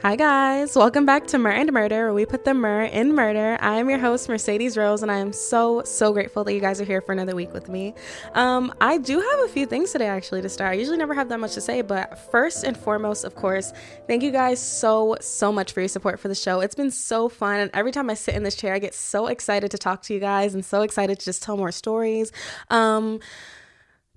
Hi guys, welcome back to Mer Murder, where we put the Mer in murder. I am your host, Mercedes Rose, and I am so grateful that you guys are here for another week with me. I do have a few things today actually to start. I usually never have that much to say, but first and foremost, of course, thank you guys so much for your support for the show. It's been so fun, and every time I sit in this chair, I get so excited to talk to you guys and so excited to just tell more stories.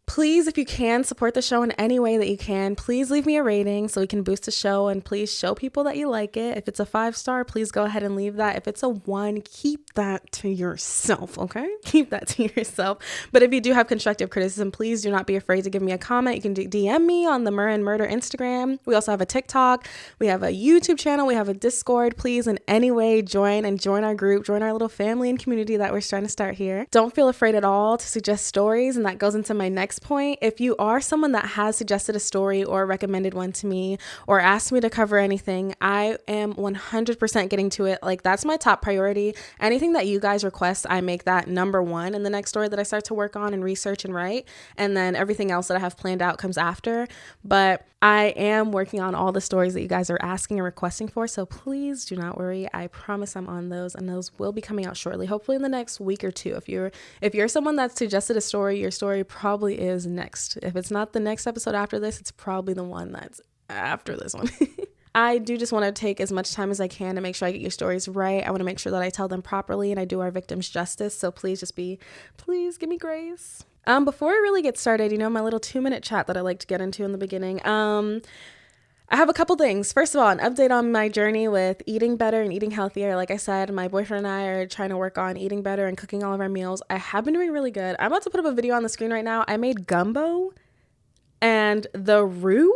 Please, if you can, support the show in any way that you can. Please leave me a rating so we can boost the show, and please show people that you like it. If it's a 5-star, please go ahead and leave that. If it's a 1, keep that to yourself, okay? Keep that to yourself. But if you do have constructive criticism, please do not be afraid to give me a comment. You can DM me on the Mer Murder Instagram. We also have a TikTok. We have a YouTube channel. We have a Discord. Please, in any way, join our group, join our little family and community that we're trying to start here. Don't feel afraid at all to suggest stories, and that goes into my next point. If you are someone that has suggested a story or recommended one to me or asked me to cover anything, I am 100% getting to it. Like, that's my top priority. Anything that you guys request, I make that number one in the next story that I start to work on and research and write, and then everything else that I have planned out comes after. But I am working on all the stories that you guys are asking and requesting for, so please do not worry. I promise I'm on those, and those will be coming out shortly, hopefully in the next week or two. If you're someone that suggested a story, your story probably is next. If it's not the next episode after this, it's probably the one that's after this one. I do just want to take as much time as I can to make sure I get your stories right. I want to make sure that I tell them properly and I do our victims justice. So please give me grace. Before I really get started, my little 2-minute chat that I like to get into in the beginning. I have a couple things. First of all, an update on my journey with eating better and eating healthier. Like I said, my boyfriend and I are trying to work on eating better and cooking all of our meals. I have been doing really good. I'm about to put up a video on the screen right now. I made gumbo and the roux.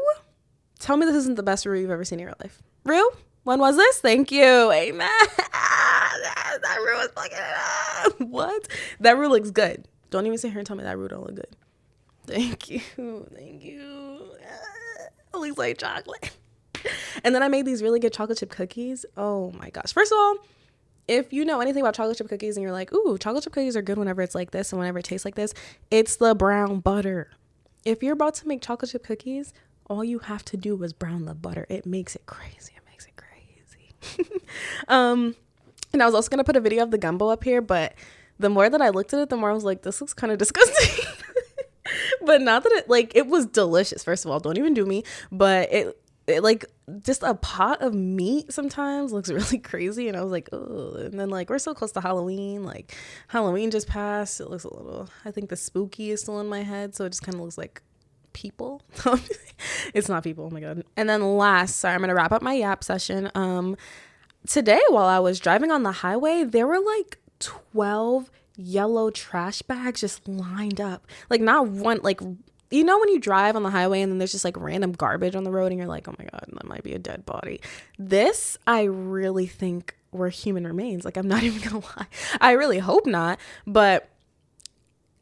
Tell me this isn't the best roux you've ever seen in your life. Roux? When was this? Thank you. Amen. That roux is fucking it up. What? That roux looks good. Don't even sit here and tell me that roux don't look good. Thank you. It looks like chocolate. And then I made these really good chocolate chip cookies. Oh my gosh. First of all, if you know anything about chocolate chip cookies and you're like, ooh, chocolate chip cookies are good whenever it's like this and whenever it tastes like this, it's the brown butter. If you're about to make chocolate chip cookies, all you have to do is brown the butter. It makes it crazy. And I was also going to put a video of the gumbo up here, but the more that I looked at it, the more I was like, this looks kind of disgusting. But not that it was delicious. First of all, don't even do me. But it like just a pot of meat sometimes looks really crazy. And I was like, oh, and then we're so close to Halloween. Like Halloween just passed. It looks a little, I think the spooky is still in my head. So it just kind of looks like people. It's not people. Oh my God. And then sorry, I'm going to wrap up my yap session. Today, while I was driving on the highway, there were 12 yellow trash bags just lined up. Not one, when you drive on the highway and then there's just random garbage on the road and you're like, oh my God, that might be a dead body. This, I really think were human remains. I'm not even gonna lie. I really hope not. But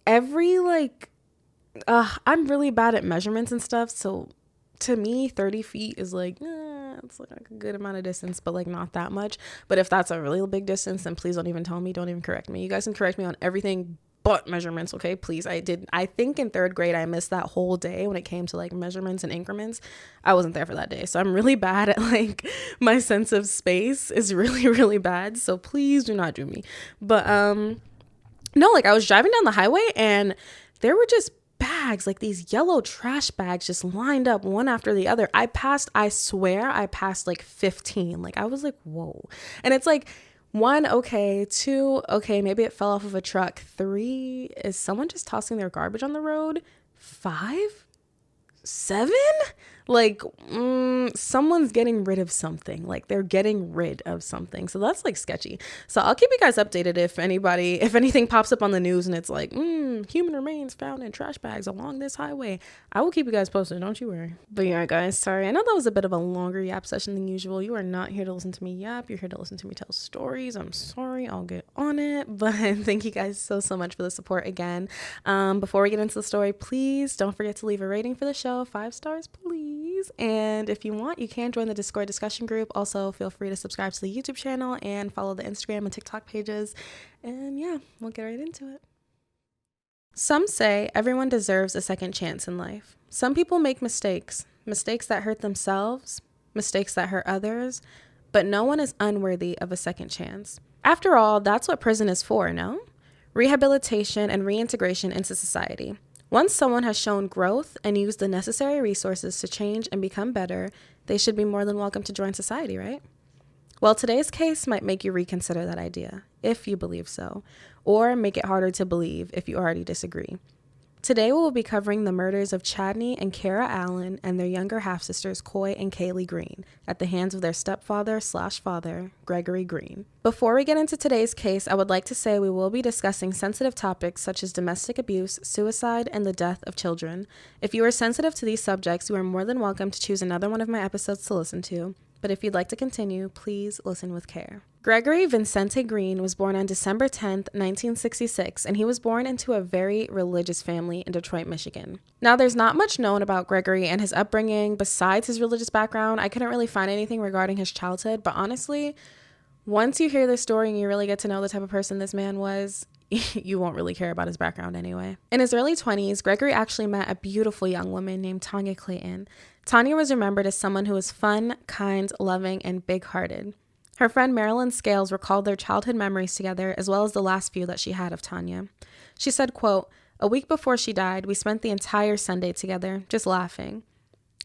every I'm really bad at measurements and stuff. So to me, 30 feet is it's a good amount of distance, but not that much. But if that's a really big distance, then please don't even tell me. Don't even correct me. You guys can correct me on everything but measurements, okay? Please. I think in 3rd grade, I missed that whole day when it came to measurements and increments. I wasn't there for that day. So I'm really bad at my sense of space is really, really bad. So please do not do me. But no, I was driving down the highway and there were just bags, these yellow trash bags just lined up one after the other. I swear I passed 15. I was like, whoa. And it's 1, okay, 2, okay, maybe it fell off of a truck. 3, is someone just tossing their garbage on the road? 5, 7, someone's getting rid of something. They're getting rid of something. So that's sketchy. So I'll keep you guys updated if anything pops up on the news and it's human remains found in trash bags along this highway. I will keep you guys posted. Don't you worry. But yeah, guys, sorry. I know that was a bit of a longer yap session than usual. You are not here to listen to me yap. You're here to listen to me tell stories. I'm sorry. I'll get on it. But thank you guys so much for the support again. Before we get into the story, please don't forget to leave a rating for the show. 5 stars, please. And if you want, you can join the Discord discussion group. Also, feel free to subscribe to the YouTube channel and follow the Instagram and TikTok pages. And yeah, we'll get right into it. Some say everyone deserves a second chance in life. Some people make mistakes that hurt themselves, mistakes that hurt others, but no one is unworthy of a second chance. After all, that's what prison is for, no? Rehabilitation and reintegration into society. Once someone has shown growth and used the necessary resources to change and become better, they should be more than welcome to join society, right? Well, today's case might make you reconsider that idea, if you believe so, or make it harder to believe if you already disagree. Today, we will be covering the murders of Chadney and Kara Allen and their younger half-sisters Coy and Kaylee Green at the hands of their stepfather/father, Gregory Green. Before we get into today's case, I would like to say we will be discussing sensitive topics such as domestic abuse, suicide, and the death of children. If you are sensitive to these subjects, you are more than welcome to choose another one of my episodes to listen to. But if you'd like to continue, please listen with care. Gregory Vincente Green was born on December 10th, 1966, and he was born into a very religious family in Detroit, Michigan. Now, there's not much known about Gregory and his upbringing besides his religious background. I couldn't really find anything regarding his childhood, but honestly, once you hear this story and you really get to know the type of person this man was, you won't really care about his background anyway. In his early 20s, Gregory actually met a beautiful young woman named Tanya Clayton. Tanya was remembered as someone who was fun, kind, loving, and big-hearted. Her friend Marilyn Scales recalled their childhood memories together, as well as the last few that she had of Tanya. She said, quote, "A week before she died, we spent the entire Sunday together, just laughing.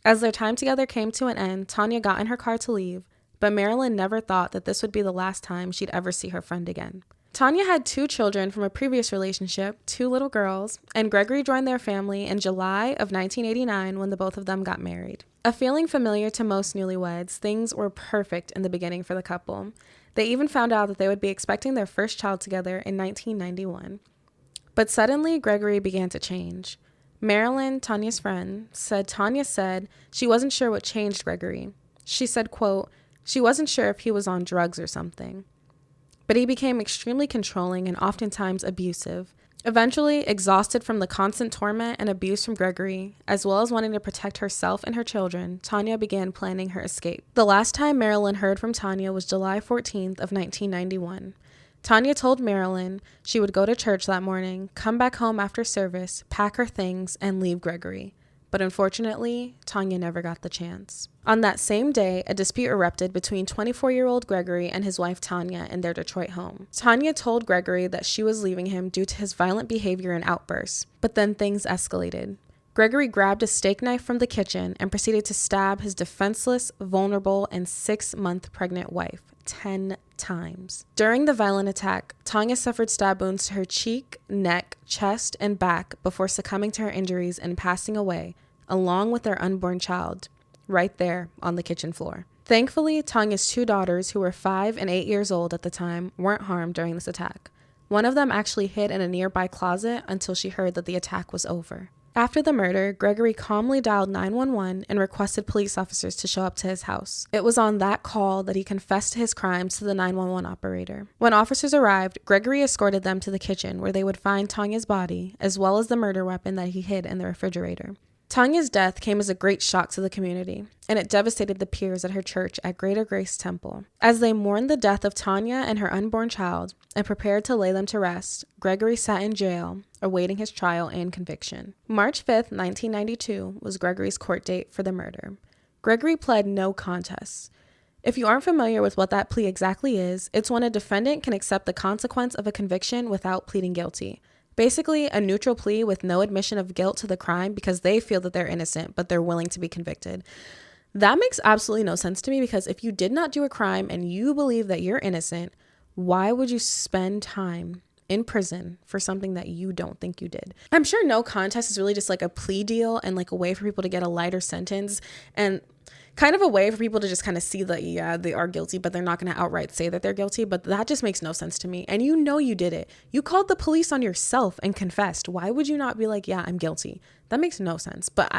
As their time together came to an end, Tanya got in her car to leave, but Marilyn never thought that this would be the last time she'd ever see her friend again." Tanya had 2 children from a previous relationship, 2 little girls, and Gregory joined their family in July of 1989 when the both of them got married. A feeling familiar to most newlyweds, things were perfect in the beginning for the couple. They even found out that they would be expecting their first child together in 1991. But suddenly, Gregory began to change. Marilyn, Tanya's friend, said Tanya said she wasn't sure what changed Gregory. She said, quote, "She wasn't sure if he was on drugs or something." But he became extremely controlling and oftentimes abusive. Eventually, exhausted from the constant torment and abuse from Gregory, as well as wanting to protect herself and her children, Tanya began planning her escape. The last time Marilyn heard from Tanya was July 14th of 1991. Tanya told Marilyn she would go to church that morning, come back home after service, pack her things, and leave Gregory. But unfortunately, Tanya never got the chance. On that same day, a dispute erupted between 24-year-old Gregory and his wife Tanya in their Detroit home. Tanya told Gregory that she was leaving him due to his violent behavior and outbursts, but then things escalated. Gregory grabbed a steak knife from the kitchen and proceeded to stab his defenseless, vulnerable, and 6-month pregnant wife 10 times. During the violent attack, Tanya suffered stab wounds to her cheek, neck, chest, and back before succumbing to her injuries and passing away, along with their unborn child, right there on the kitchen floor. Thankfully, Tanya's 2 daughters, who were 5 and 8 years old at the time, weren't harmed during this attack. One of them actually hid in a nearby closet until she heard that the attack was over. After the murder, Gregory calmly dialed 911 and requested police officers to show up to his house. It was on that call that he confessed to his crimes to the 911 operator. When officers arrived, Gregory escorted them to the kitchen where they would find Tanya's body, as well as the murder weapon that he hid in the refrigerator. Tanya's death came as a great shock to the community, and it devastated the peers at her church at Greater Grace Temple. As they mourned the death of Tanya and her unborn child and prepared to lay them to rest, Gregory sat in jail, awaiting his trial and conviction. March 5th, 1992 was Gregory's court date for the murder. Gregory pled no contest. If you aren't familiar with what that plea exactly is, it's when a defendant can accept the consequence of a conviction without pleading guilty. Basically, a neutral plea with no admission of guilt to the crime because they feel that they're innocent, but they're willing to be convicted. That makes absolutely no sense to me because if you did not do a crime and you believe that you're innocent, why would you spend time in prison for something that you don't think you did? I'm sure no contest is really just like a plea deal and like a way for people to get a lighter sentence and kind of a way for people to just kind of see that, yeah, they are guilty, but they're not going to outright say that they're guilty. But that just makes no sense to me. And you know you did it. You called the police on yourself and confessed. Why would you not be like, yeah, I'm guilty? That makes no sense. But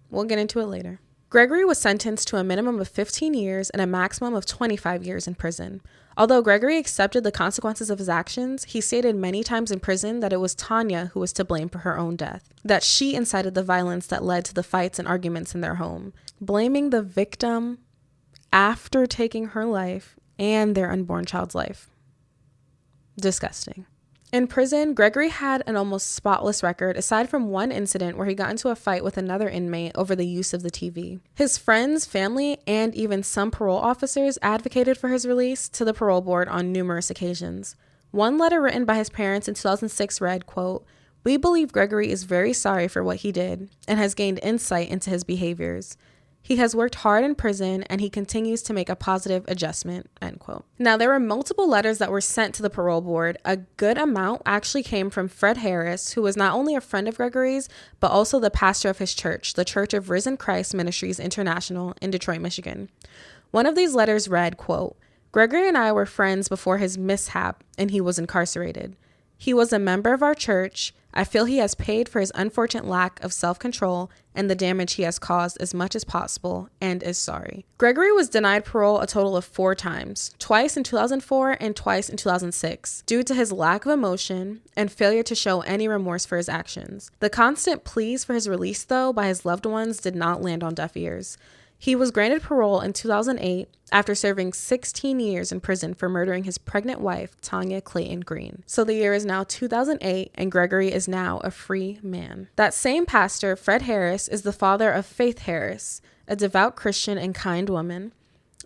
we'll get into it later. Gregory was sentenced to a minimum of 15 years and a maximum of 25 years in prison. Although Gregory accepted the consequences of his actions, he stated many times in prison that it was Tanya who was to blame for her own death, that she incited the violence that led to the fights and arguments in their home, blaming the victim after taking her life and their unborn child's life. Disgusting. In prison, Gregory had an almost spotless record aside from one incident where he got into a fight with another inmate over the use of the TV. His friends, family, and even some parole officers advocated for his release to the parole board on numerous occasions. One letter written by his parents in 2006 read, quote, "We believe Gregory is very sorry for what he did and has gained insight into his behaviors. He has worked hard in prison and he continues to make a positive adjustment," end quote. Now, there were multiple letters that were sent to the parole board. A good amount actually came from Fred Harris, who was not only a friend of Gregory's, but also the pastor of his church, the Church of Risen Christ Ministries International in Detroit, Michigan. One of these letters read, quote, "Gregory and I were friends before his mishap and he was incarcerated. He was a member of our church. I feel he has paid for his unfortunate lack of self-control and the damage he has caused as much as possible and is sorry." Gregory was denied parole a total of 4 times, twice in 2004 and twice in 2006, due to his lack of emotion and failure to show any remorse for his actions. The constant pleas for his release, though, by his loved ones did not land on deaf ears. He was granted parole in 2008 after serving 16 years in prison for murdering his pregnant wife, Tanya Clayton Green. So the year is now 2008, and Gregory is now a free man. That same pastor, Fred Harris, is the father of Faith Harris, a devout Christian and kind woman,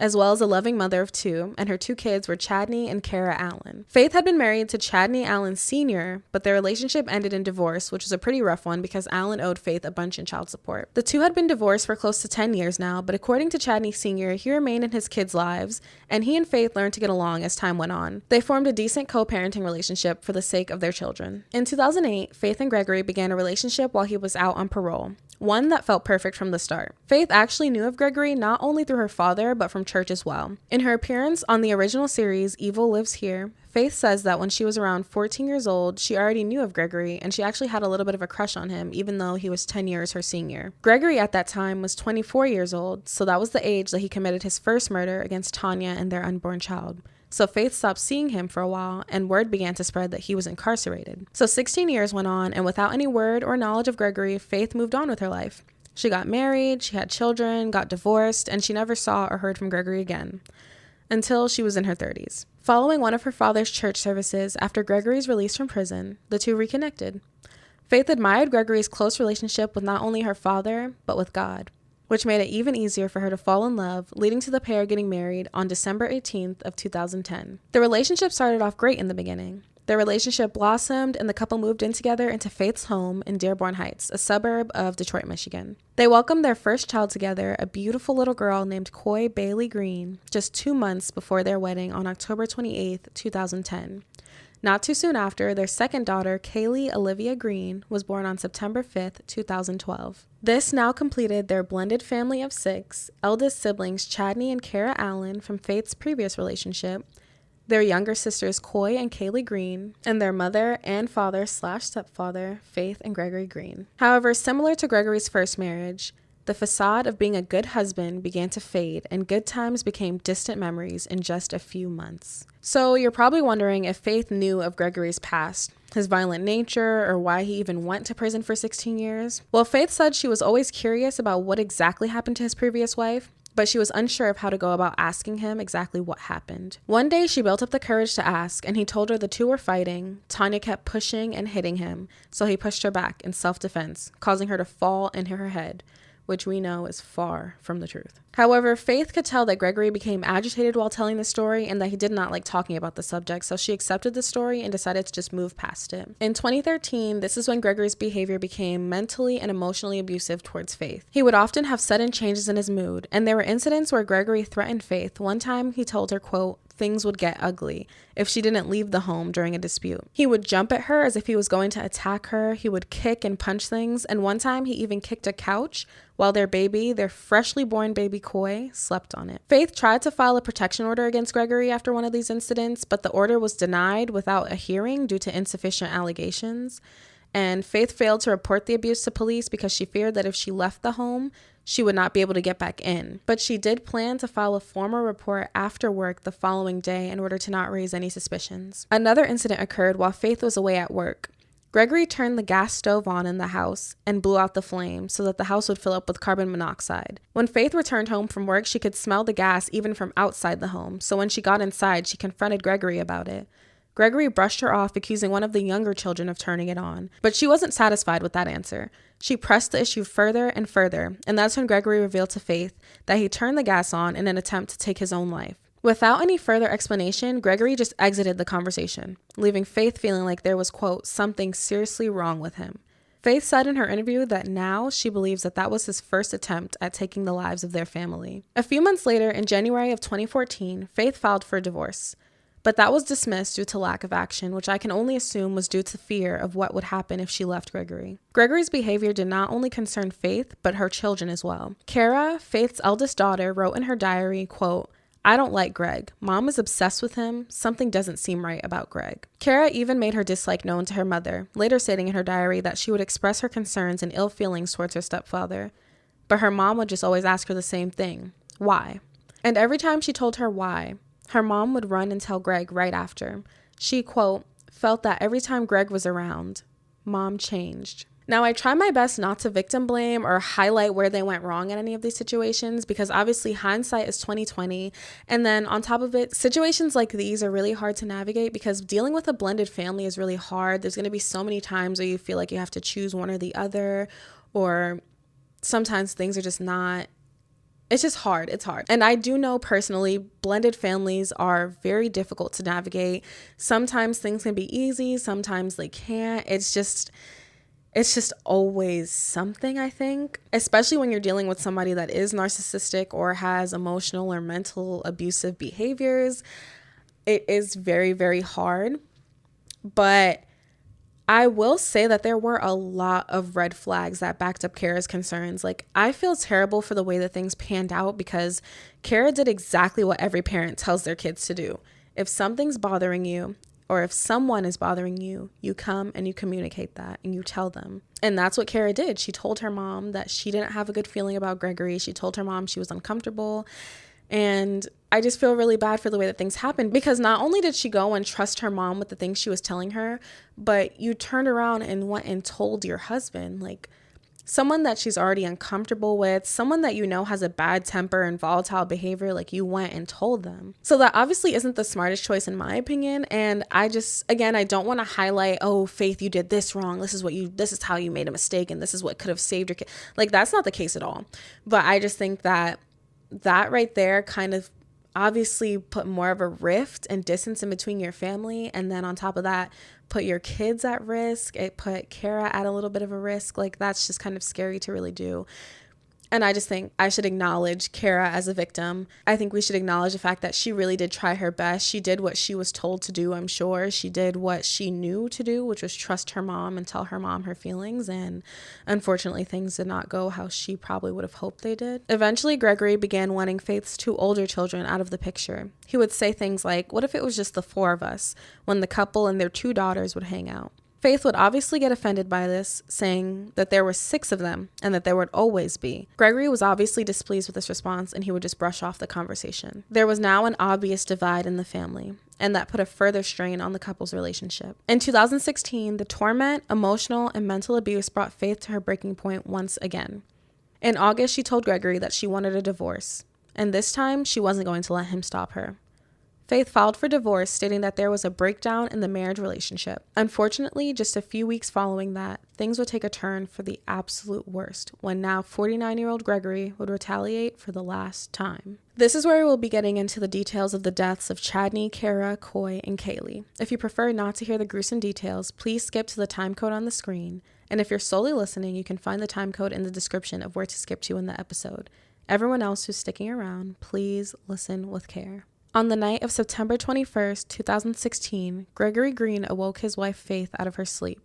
as well as a loving mother of 2, and her 2 kids were Chadney and Kara Allen. Faith had been married to Chadney Allen Sr., but their relationship ended in divorce, which was a pretty rough one because Allen owed Faith a bunch in child support. The 2 had been divorced for close to 10 years now, but according to Chadney Sr., he remained in his kids' lives, and he and Faith learned to get along as time went on. They formed a decent co-parenting relationship for the sake of their children. In 2008, Faith and Gregory began a relationship while he was out on parole. One that felt perfect from the start. Faith actually knew of Gregory not only through her father, but from church as well. In her appearance on the original series, Evil Lives Here, Faith says that when she was around 14 years old, she already knew of Gregory, and she actually had a little bit of a crush on him, even though he was 10 years her senior. Gregory at that time was 24 years old, so that was the age that he committed his first murder against Tanya and their unborn child. So Faith stopped seeing him for a while, and word began to spread that he was incarcerated. So 16 years went on, and without any word or knowledge of Gregory, Faith moved on with her life. She got married, she had children, got divorced, and she never saw or heard from Gregory again, until she was in her 30s. Following one of her father's church services after Gregory's release from prison, the 2 reconnected. Faith admired Gregory's close relationship with not only her father, but with God, which made it even easier for her to fall in love, leading to the pair getting married on December 18th of 2010. The relationship started off great in the beginning. Their relationship blossomed, and the couple moved in together into Faith's home in Dearborn Heights, a suburb of Detroit, Michigan. They welcomed their first child together, a beautiful little girl named Coy Bailey Green, just 2 months before their wedding on October 28th, 2010. Not too soon after, their second daughter, Kaylee Olivia Green, was born on September 5th, 2012. This now completed their blended family of 6, eldest siblings Chadney and Kara Allen from Faith's previous relationship, their younger sisters Coy and Kaylee Green, and their mother and father/stepfather, Faith and Gregory Green. However, similar to Gregory's first marriage, the facade of being a good husband began to fade, and good times became distant memories in just a few months. So you're probably wondering if Faith knew of Gregory's past, his violent nature, or why he even went to prison for 16 years. Well, Faith said she was always curious about what exactly happened to his previous wife, but she was unsure of how to go about asking him exactly what happened. One day, she built up the courage to ask, and he told her the 2 were fighting. Tanya kept pushing and hitting him, so he pushed her back in self-defense, causing her to fall and hit her head, which we know is far from the truth. However, Faith could tell that Gregory became agitated while telling the story and that he did not like talking about the subject, so she accepted the story and decided to just move past it. In 2013, this is when Gregory's behavior became mentally and emotionally abusive towards Faith. He would often have sudden changes in his mood, and there were incidents where Gregory threatened Faith. One time, he told her, quote, things would get ugly if she didn't leave the home during a dispute. He would jump at her as if he was going to attack her. He would kick and punch things, and one time he even kicked a couch while their freshly born baby Coy, slept on it. Faith tried to file a protection order against Gregory after one of these incidents, but the order was denied without a hearing due to insufficient allegations. And Faith failed to report the abuse to police because she feared that if she left the home, she would not be able to get back in. But she did plan to file a formal report after work the following day in order to not raise any suspicions. Another incident occurred while Faith was away at work. Gregory turned the gas stove on in the house and blew out the flame so that the house would fill up with carbon monoxide. When Faith returned home from work, she could smell the gas even from outside the home, so when she got inside, she confronted Gregory about it. Gregory brushed her off, accusing one of the younger children of turning it on. But she wasn't satisfied with that answer. She pressed the issue further and further, and that's when Gregory revealed to Faith that he turned the gas on in an attempt to take his own life. Without any further explanation, Gregory just exited the conversation, leaving Faith feeling like there was, quote, something seriously wrong with him. Faith said in her interview that now she believes that that was his first attempt at taking the lives of their family. A few months later, in January of 2014, Faith filed for divorce. But that was dismissed due to lack of action, which I can only assume was due to fear of what would happen if she left Gregory. Gregory's behavior did not only concern Faith, but her children as well. Kara, Faith's eldest daughter, wrote in her diary, quote, I don't like Greg. Mom is obsessed with him. Something doesn't seem right about Greg. Kara even made her dislike known to her mother, later stating in her diary that she would express her concerns and ill feelings towards her stepfather. But her mom would just always ask her the same thing. Why? And every time she told her why, her mom would run and tell Greg right after. She, quote, felt that every time Greg was around, Mom changed. Now, I try my best not to victim blame or highlight where they went wrong in any of these situations because obviously hindsight is 20/20. And then on top of it, situations like these are really hard to navigate because dealing with a blended family is really hard. There's going to be so many times where you feel like you have to choose one or the other, or sometimes things are just not. It's just hard. It's hard. And I do know personally, blended families are very difficult to navigate. Sometimes things can be easy. Sometimes they can't. It's just always something, I think, especially when you're dealing with somebody that is narcissistic or has emotional or mental abusive behaviors. It is very, very hard. But I will say that there were a lot of red flags that backed up Kara's concerns. Like, I feel terrible for the way that things panned out because Kara did exactly what every parent tells their kids to do. If something's bothering you, or if someone is bothering you, you come and you communicate that and you tell them. And that's what Kara did. She told her mom that she didn't have a good feeling about Gregory. She told her mom she was uncomfortable. And I just feel really bad for the way that things happened because not only did she go and trust her mom with the things she was telling her, but you turned around and went and told your husband, like someone that she's already uncomfortable with, someone that you know has a bad temper and volatile behavior, like you went and told them. So that obviously isn't the smartest choice in my opinion. And I just, again, I don't want to highlight, oh, Faith, you did this wrong. This is how you made a mistake. And this is what could have saved your kid. Like, that's not the case at all. But I just think that right there kind of obviously put more of a rift and distance in between your family. And then on top of that, put your kids at risk. It put Kara at a little bit of a risk. Like, that's just kind of scary to really do. And I just think I should acknowledge Kara as a victim. I think we should acknowledge the fact that she really did try her best. She did what she was told to do, I'm sure. She did what she knew to do, which was trust her mom and tell her mom her feelings. And unfortunately, things did not go how she probably would have hoped they did. Eventually, Gregory began wanting Faith's two older children out of the picture. He would say things like, what if it was just the four of us, when the couple and their two daughters would hang out? Faith would obviously get offended by this, saying that there were 6 of them and that there would always be. Gregory was obviously displeased with this response and he would just brush off the conversation. There was now an obvious divide in the family, and that put a further strain on the couple's relationship. In 2016, the torment, emotional, and mental abuse brought Faith to her breaking point once again. In August, she told Gregory that she wanted a divorce, and this time she wasn't going to let him stop her. Faith filed for divorce, stating that there was a breakdown in the marriage relationship. Unfortunately, just a few weeks following that, things would take a turn for the absolute worst, when now 49-year-old Gregory would retaliate for the last time. This is where we will be getting into the details of the deaths of Chadney, Kara, Coy, and Kaylee. If you prefer not to hear the gruesome details, please skip to the time code on the screen. And if you're solely listening, you can find the time code in the description of where to skip to in the episode. Everyone else who's sticking around, please listen with care. On the night of September 21st, 2016, Gregory Green awoke his wife Faith out of her sleep.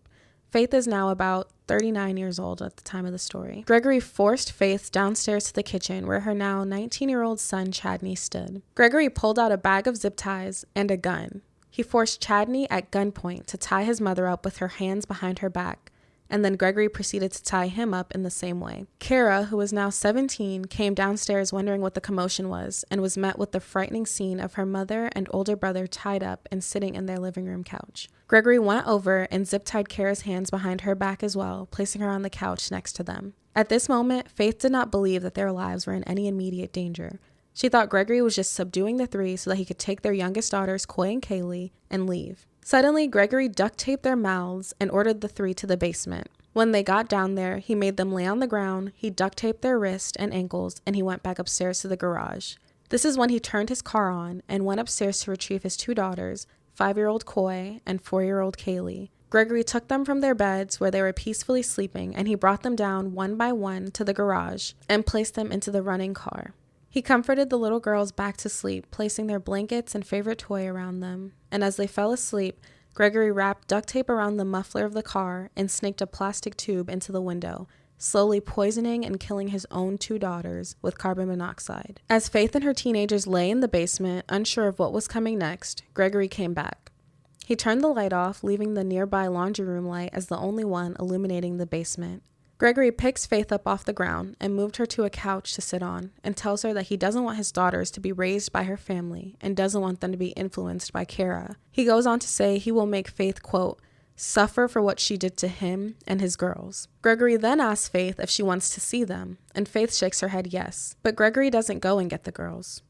Faith is now about 39 years old at the time of the story. Gregory forced Faith downstairs to the kitchen where her now 19-year-old son Chadney stood. Gregory pulled out a bag of zip ties and a gun. He forced Chadney at gunpoint to tie his mother up with her hands behind her back, and then Gregory proceeded to tie him up in the same way. Kara, who was now 17, came downstairs wondering what the commotion was and was met with the frightening scene of her mother and older brother tied up and sitting in their living room couch. Gregory went over and zip-tied Kara's hands behind her back as well, placing her on the couch next to them. At this moment, Faith did not believe that their lives were in any immediate danger. She thought Gregory was just subduing the 3 so that he could take their youngest daughters, Coy and Kaylee, and leave. Suddenly, Gregory duct taped their mouths and ordered the three to the basement. When they got down there, he made them lay on the ground, he duct taped their wrists and ankles, and he went back upstairs to the garage. This is when he turned his car on and went upstairs to retrieve his two daughters, 5-year-old Coy and 4-year-old Kaylee. Gregory took them from their beds where they were peacefully sleeping, and he brought them down one by one to the garage and placed them into the running car. He comforted the little girls back to sleep, placing their blankets and favorite toy around them. And as they fell asleep, Gregory wrapped duct tape around the muffler of the car and snaked a plastic tube into the window, slowly poisoning and killing his own two daughters with carbon monoxide. As Faith and her teenagers lay in the basement, unsure of what was coming next, Gregory came back. He turned the light off, leaving the nearby laundry room light as the only one illuminating the basement. Gregory picks Faith up off the ground and moved her to a couch to sit on and tells her that he doesn't want his daughters to be raised by her family and doesn't want them to be influenced by Kara. He goes on to say he will make Faith, quote, suffer for what she did to him and his girls. Gregory then asks Faith if she wants to see them, and Faith shakes her head yes, but Gregory doesn't go and get the girls.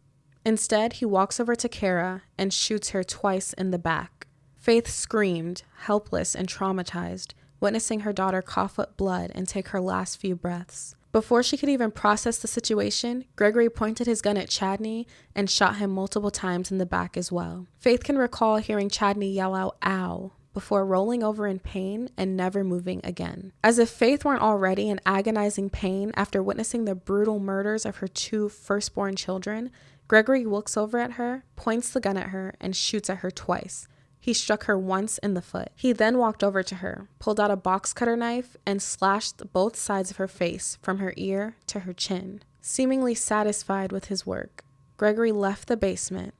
Instead, he walks over to Kara and shoots her twice in the back. Faith screamed, helpless and traumatized, witnessing her daughter cough up blood and take her last few breaths. Before she could even process the situation, Gregory pointed his gun at Chadney and shot him multiple times in the back as well. Faith can recall hearing Chadney yell out, "Ow," before rolling over in pain and never moving again. As if Faith weren't already in agonizing pain after witnessing the brutal murders of her two firstborn children, Gregory looks over at her, points the gun at her, and shoots at her twice. He struck her once in the foot. He then walked over to her, pulled out a box cutter knife, and slashed both sides of her face from her ear to her chin. Seemingly satisfied with his work, Gregory left the basement,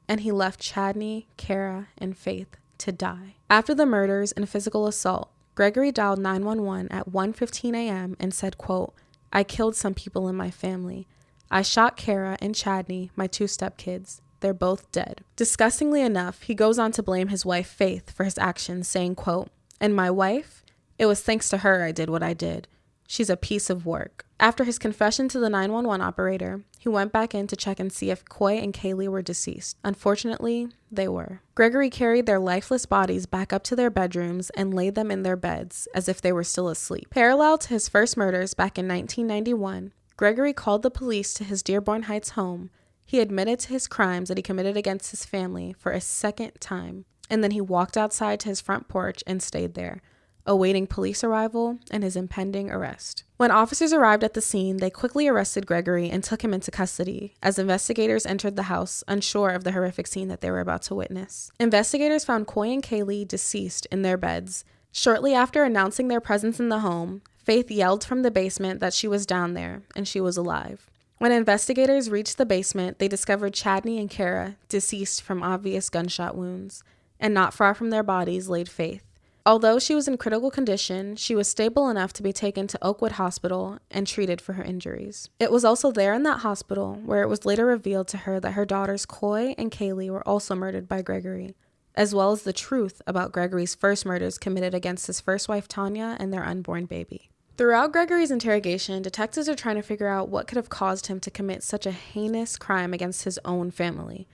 and he left Chadney, Kara, and Faith to die. After the murders and physical assault, Gregory dialed 911 at 1:15 a.m. and said, quote, "I killed some people in my family. I shot Kara and Chadney, my two stepkids. They're both dead." Disgustingly enough, he goes on to blame his wife, Faith, for his actions, saying, quote, "And my wife? It was thanks to her I did what I did. She's a piece of work." After his confession to the 911 operator, he went back in to check and see if Coy and Kaylee were deceased. Unfortunately, they were. Gregory carried their lifeless bodies back up to their bedrooms and laid them in their beds as if they were still asleep. Parallel to his first murders back in 1991, Gregory called the police to his Dearborn Heights home. He admitted to his crimes that he committed against his family for a second time, and then he walked outside to his front porch and stayed there, awaiting police arrival and his impending arrest. When officers arrived at the scene, they quickly arrested Gregory and took him into custody as investigators entered the house, unsure of the horrific scene that they were about to witness. Investigators found Coy and Kaylee deceased in their beds. Shortly after announcing their presence in the home, Faith yelled from the basement that she was down there and she was alive. When investigators reached the basement, they discovered Chadney and Kara deceased from obvious gunshot wounds, and not far from their bodies laid Faith. Although she was in critical condition, she was stable enough to be taken to Oakwood Hospital and treated for her injuries. It was also there in that hospital where it was later revealed to her that her daughters Coy and Kaylee were also murdered by Gregory, as well as the truth about Gregory's first murders committed against his first wife Tanya and their unborn baby. Throughout Gregory's interrogation, detectives are trying to figure out what could have caused him to commit such a heinous crime against his own family.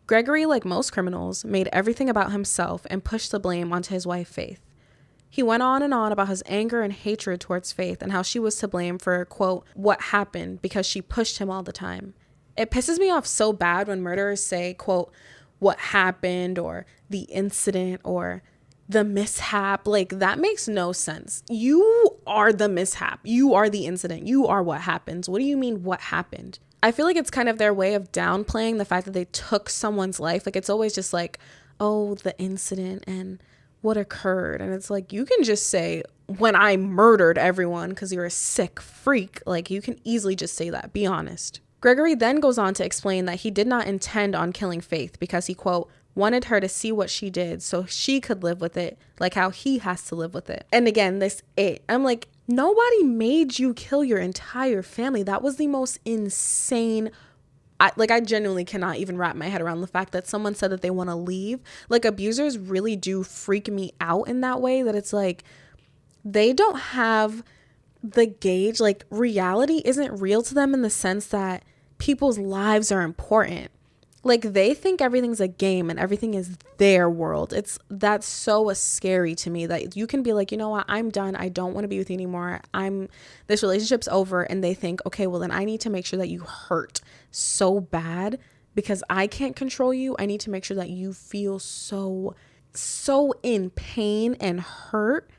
Gregory, like most criminals, made everything about himself and pushed the blame onto his wife, Faith. He went on and on about his anger and hatred towards Faith and how she was to blame for, quote, what happened because she pushed him all the time. It pisses me off so bad when murderers say, quote, what happened, or the incident, or the mishap. Like, that makes no sense. You are the mishap. You are the incident. You are what happens. What do you mean what happened? I feel like it's kind of their way of downplaying the fact that they took someone's life. Like, it's always just like, oh, the incident and what occurred. And it's like, you can just say, when I murdered everyone because you're a sick freak. Like, you can easily just say that. Be honest. Gregory then goes on to explain that he did not intend on killing Faith because he, quote, wanted her to see what she did so she could live with it like how he has to live with it. And again, I'm like, nobody made you kill your entire family. That was the most insane. I genuinely cannot even wrap my head around the fact that someone said that they want to leave. Like, abusers really do freak me out in that way, that it's like they don't have the gauge. Like, reality isn't real to them in the sense that people's lives are important. Like, they think everything's a game and everything is their world. That's so scary to me, that you can be like, you know what, I'm done. I don't want to be with you anymore. This relationship's over. And they think, okay, well then I need to make sure that you hurt so bad because I can't control you. I need to make sure that you feel so in pain and hurt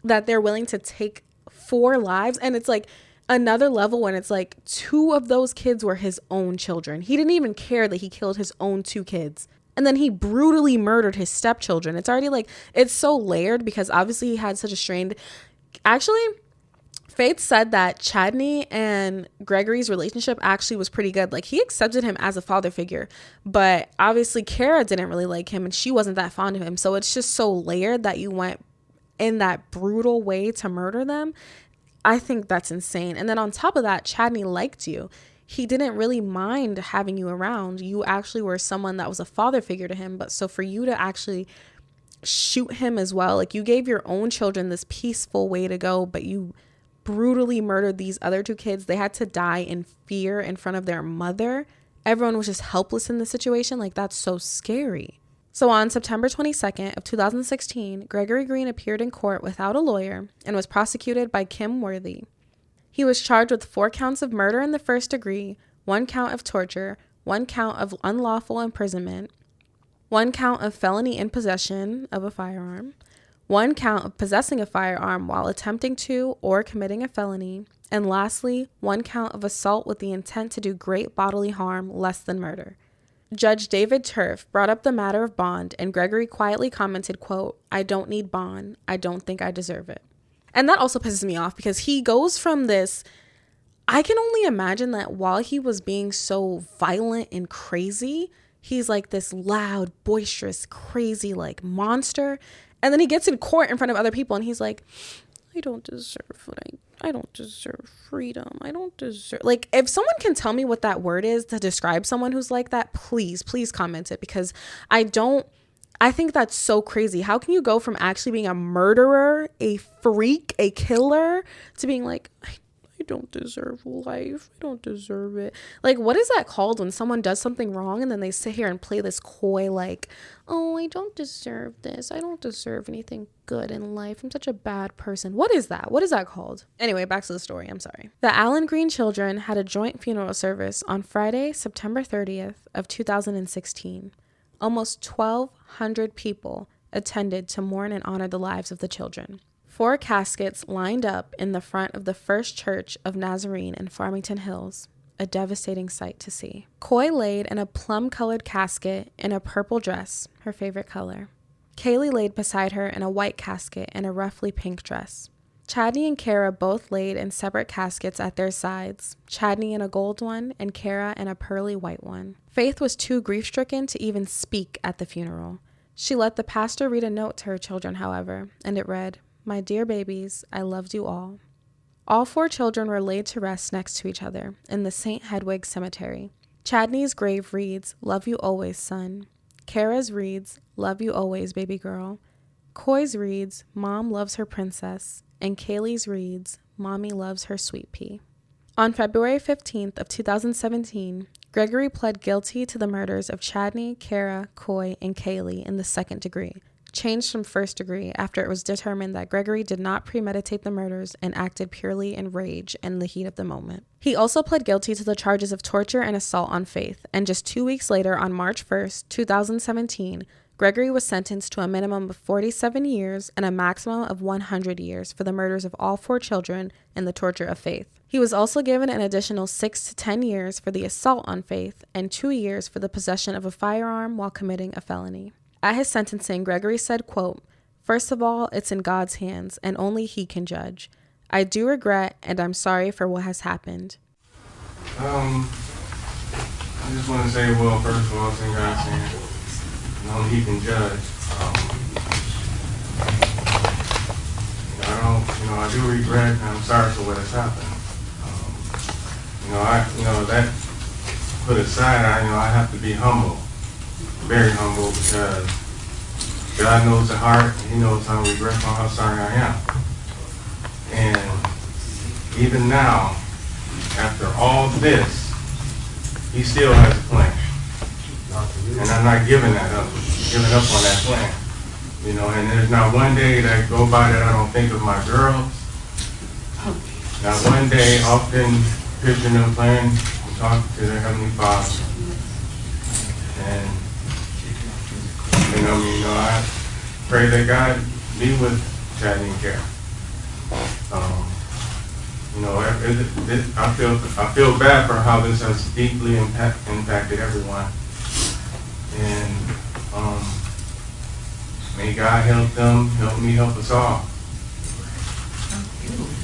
that they're willing to take 4 lives. And it's like another level when it's like 2 of those kids were his own children. He didn't even care that he killed his own 2 kids. And then he brutally murdered his stepchildren. It's already like, it's so layered because obviously he had such a strained... Actually, Faith said that Chadney and Gregory's relationship actually was pretty good. Like, he accepted him as a father figure, but obviously Kara didn't really like him and she wasn't that fond of him. So it's just so layered that you went in that brutal way to murder them. I think that's insane. And then on top of that, Chadney liked you. He didn't really mind having you around. You actually were someone that was a father figure to him. But so for you to actually shoot him as well, like, you gave your own children this peaceful way to go, but you brutally murdered these other 2 kids. They had to die in fear in front of their mother. Everyone was just helpless in this situation. Like, that's so scary. So on September 22nd of 2016, Gregory Green appeared in court without a lawyer and was prosecuted by Kim Worthy. He was charged with 4 counts of murder in the first degree, 1 count of torture, 1 count of unlawful imprisonment, 1 count of felony in possession of a firearm, 1 count of possessing a firearm while attempting to or committing a felony, and lastly, 1 count of assault with the intent to do great bodily harm less than murder. Judge David Turf brought up the matter of bond, and Gregory quietly commented, quote, "I don't need bond. I don't think I deserve it." And that also pisses me off because he goes from this, I can only imagine that while he was being so violent and crazy, he's like this loud, boisterous, crazy, like, monster. And then he gets in court in front of other people and he's like, I don't deserve I don't deserve freedom. I don't deserve... Like, if someone can tell me what that word is to describe someone who's like that, please comment it, because I think that's so crazy. How can you go from actually being a murderer, a freak, a killer, to being like, I don't deserve life. I don't deserve it. Like, what is that called when someone does something wrong and then they sit here and play this coy, like, oh, I don't deserve this. I don't deserve anything good in life. I'm such a bad person. What is that? What is that called? Anyway, back to the story. I'm sorry. The Allen Green children had a joint funeral service on Friday, September 30th of 2016. Almost 1,200 people attended to mourn and honor the lives of the children. 4 caskets lined up in the front of the First Church of Nazarene in Farmington Hills, a devastating sight to see. Coy laid in a plum-colored casket in a purple dress, her favorite color. Kaylee laid beside her in a white casket in a roughly pink dress. Chadney and Kara both laid in separate caskets at their sides, Chadney in a gold one and Kara in a pearly white one. Faith was too grief-stricken to even speak at the funeral. She let the pastor read a note to her children, however, and it read, "My dear babies, I loved you all." All 4 children were laid to rest next to each other in the St. Hedwig Cemetery. Chadney's grave reads, "Love you always, son." Kara's reads, "Love you always, baby girl." Coy's reads, "Mom loves her princess." And Kaylee's reads, "Mommy loves her sweet pea." On February 15th of 2017, Gregory pled guilty to the murders of Chadney, Kara, Coy, and Kaylee in the 2nd degree, changed from 1st degree after it was determined that Gregory did not premeditate the murders and acted purely in rage and the heat of the moment. He also pled guilty to the charges of torture and assault on Faith, and just 2 weeks later, on March 1st, 2017, Gregory was sentenced to a minimum of 47 years and a maximum of 100 years for the murders of all 4 children and the torture of Faith. He was also given an additional 6 to 10 years for the assault on Faith and 2 years for the possession of a firearm while committing a felony. At his sentencing, Gregory said, quote, "First of all, it's in God's hands, and only He can judge. I do regret, and I'm sorry for what has happened." I just want to say, well, first of all, it's in God's hands, and only He can judge. I do regret, and I'm sorry for what has happened. That put aside, I have to be humble. Very humble, because God knows the heart, and He knows how regretful, how sorry I am. And even now, after all this, He still has a plan. And I'm not giving that up, giving up on that plan. You know, and there's not one day that go by that I don't think of my girls. Not one day, often picturing them playing and talking to their Heavenly Father. And, I pray that God be with Chad and Kara. I feel bad for how this has deeply impacted everyone. And may God help them, help me, help us all.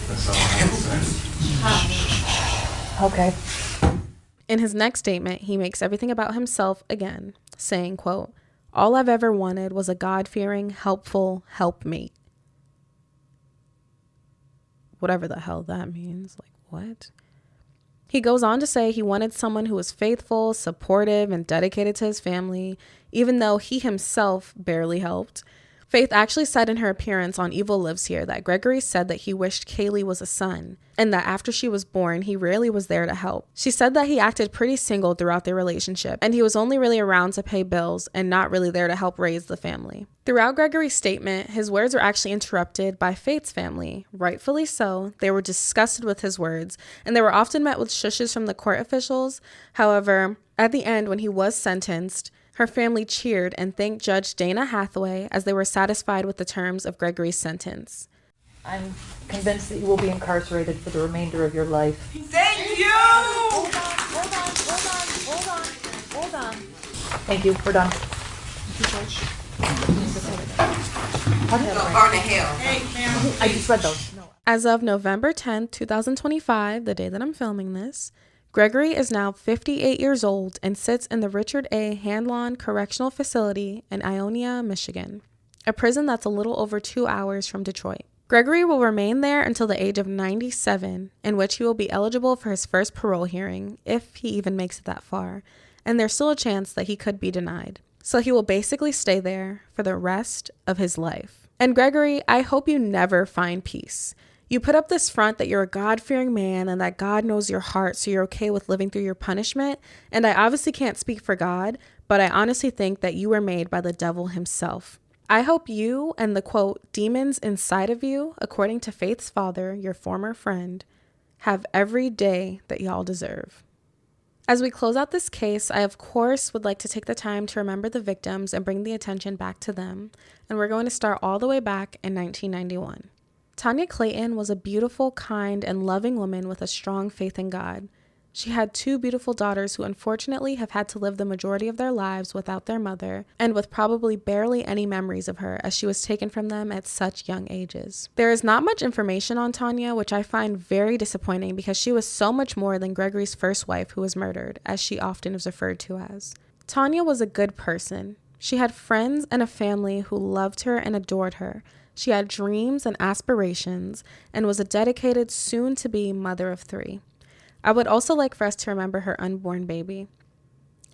That's all I have to say. Okay. In his next statement, he makes everything about himself again, saying, quote, "All I've ever wanted was a God-fearing, helpful helpmate." Whatever the hell that means. Like, what? He goes on to say he wanted someone who was faithful, supportive, and dedicated to his family, even though he himself barely helped. Faith actually said in her appearance on Evil Lives Here that Gregory said that he wished Kaylee was a son, and that after she was born, he rarely was there to help. She said that he acted pretty single throughout their relationship, and he was only really around to pay bills and not really there to help raise the family. Throughout Gregory's statement, his words were actually interrupted by Faith's family. Rightfully so. They were disgusted with his words, and they were often met with shushes from the court officials. However, at the end, when he was sentenced, her family cheered and thanked Judge Dana Hathaway as they were satisfied with the terms of Gregory's sentence. I'm convinced that you will be incarcerated for the remainder of your life. Thank you! Hold on. Thank you. We're done. Burn to hell. I just read those. No. As of November 10th, 2025, the day that I'm filming this, Gregory is now 58 years old and sits in the Richard A. Handlawn Correctional Facility in Ionia, Michigan, a prison that's a little over 2 hours from Detroit. Gregory will remain there until the age of 97, in which he will be eligible for his first parole hearing, if he even makes it that far, and there's still a chance that he could be denied. So he will basically stay there for the rest of his life. And Gregory, I hope you never find peace. You put up this front that you're a God-fearing man and that God knows your heart, so you're okay with living through your punishment. And I obviously can't speak for God, but I honestly think that you were made by the devil himself. I hope you and the, quote, demons inside of you, according to Faith's father, your former friend, have every day that y'all deserve. As we close out this case, I of course would like to take the time to remember the victims and bring the attention back to them. And we're going to start all the way back in 1991. Tanya Clayton was a beautiful, kind, and loving woman with a strong faith in God. She had 2 beautiful daughters who unfortunately have had to live the majority of their lives without their mother, and with probably barely any memories of her as she was taken from them at such young ages. There is not much information on Tanya, which I find very disappointing because she was so much more than Gregory's first wife who was murdered, as she often is referred to as. Tanya was a good person. She had friends and a family who loved her and adored her. She had dreams and aspirations and was a dedicated, soon-to-be mother of 3. I would also like for us to remember her unborn baby.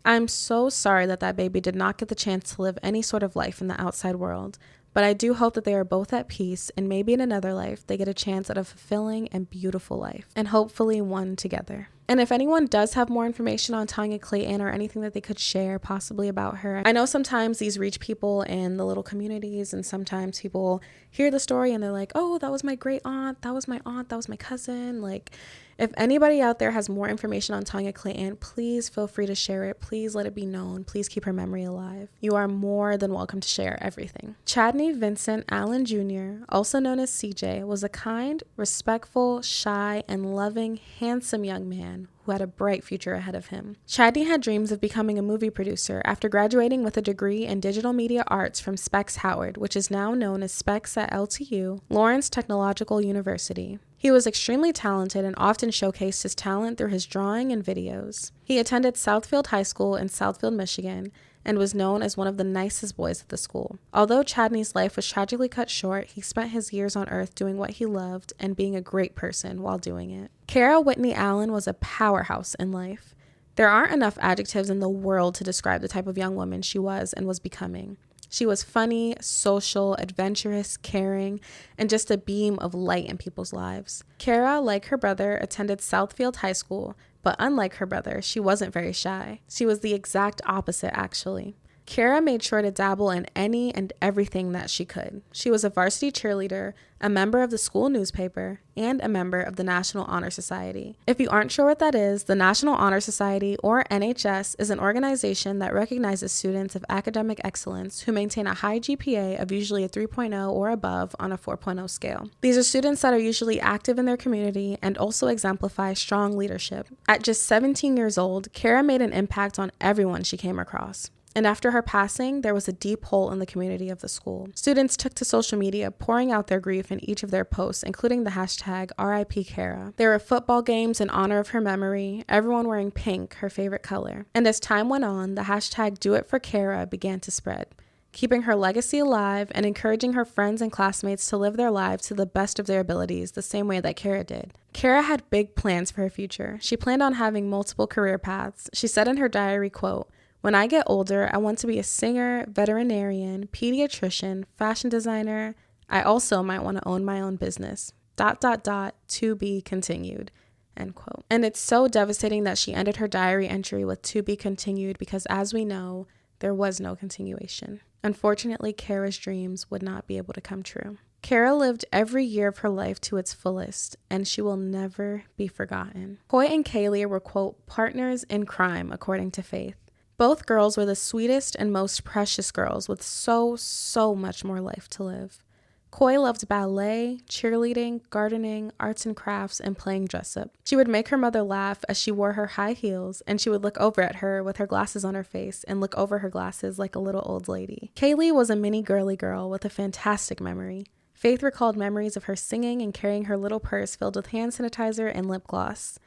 I'm so sorry that that baby did not get the chance to live any sort of life in the outside world, but I do hope that they are both at peace and maybe in another life they get a chance at a fulfilling and beautiful life, and hopefully one together. And if anyone does have more information on Tanya Clayton or anything that they could share possibly about her, I know sometimes these reach people in the little communities, and sometimes people hear the story and they're like, oh, that was my great aunt, that was my cousin. Like, if anybody out there has more information on Tanya Clayton, please feel free to share it. Please let it be known. Please keep her memory alive. You are more than welcome to share everything. Chadney Vincent Allen Jr., also known as CJ, was a kind, respectful, shy, and loving, handsome young man who had a bright future ahead of him. Chadney had dreams of becoming a movie producer after graduating with a degree in digital media arts from Specs Howard, which is now known as Specs at LTU, Lawrence Technological University. He was extremely talented and often showcased his talent through his drawing and videos. He attended Southfield High School in Southfield, Michigan, and was known as one of the nicest boys at the school. Although Chadney's life was tragically cut short, he spent his years on Earth doing what he loved and being a great person while doing it. Kara Whitney Allen was a powerhouse in life. There aren't enough adjectives in the world to describe the type of young woman she was and was becoming. She was funny, social, adventurous, caring, and just a beam of light in people's lives. Kara, like her brother, attended Southfield High School, but unlike her brother, she wasn't very shy. She was the exact opposite, actually. Kara made sure to dabble in any and everything that she could. She was a varsity cheerleader, a member of the school newspaper, and a member of the National Honor Society. If you aren't sure what that is, the National Honor Society, or NHS, is an organization that recognizes students of academic excellence who maintain a high GPA of usually a 3.0 or above on a 4.0 scale. These are students that are usually active in their community and also exemplify strong leadership. At just 17 years old, Kara made an impact on everyone she came across. And after her passing, there was a deep hole in the community of the school. Students took to social media, pouring out their grief in each of their posts, including the hashtag RIP Kara. There were football games in honor of her memory, everyone wearing pink, her favorite color. And as time went on, the hashtag Do It For Kara began to spread, keeping her legacy alive and encouraging her friends and classmates to live their lives to the best of their abilities, the same way that Kara did. Kara had big plans for her future. She planned on having multiple career paths. She said in her diary, quote, "When I get older, I want to be a singer, veterinarian, pediatrician, fashion designer. I also might want to own my own business. ... To be continued." End quote. And it's so devastating that she ended her diary entry with "to be continued" because, as we know, there was no continuation. Unfortunately, Kara's dreams would not be able to come true. Kara lived every year of her life to its fullest, and she will never be forgotten. Coy and Kaylee were, quote, partners in crime, according to Faith. Both girls were the sweetest and most precious girls with so much more life to live. Coy loved ballet, cheerleading, gardening, arts and crafts, and playing dress-up. She would make her mother laugh as she wore her high heels, and she would look over at her with her glasses on her face and look over her glasses like a little old lady. Kaylee was a mini girly girl with a fantastic memory. Faith recalled memories of her singing and carrying her little purse filled with hand sanitizer and lip gloss.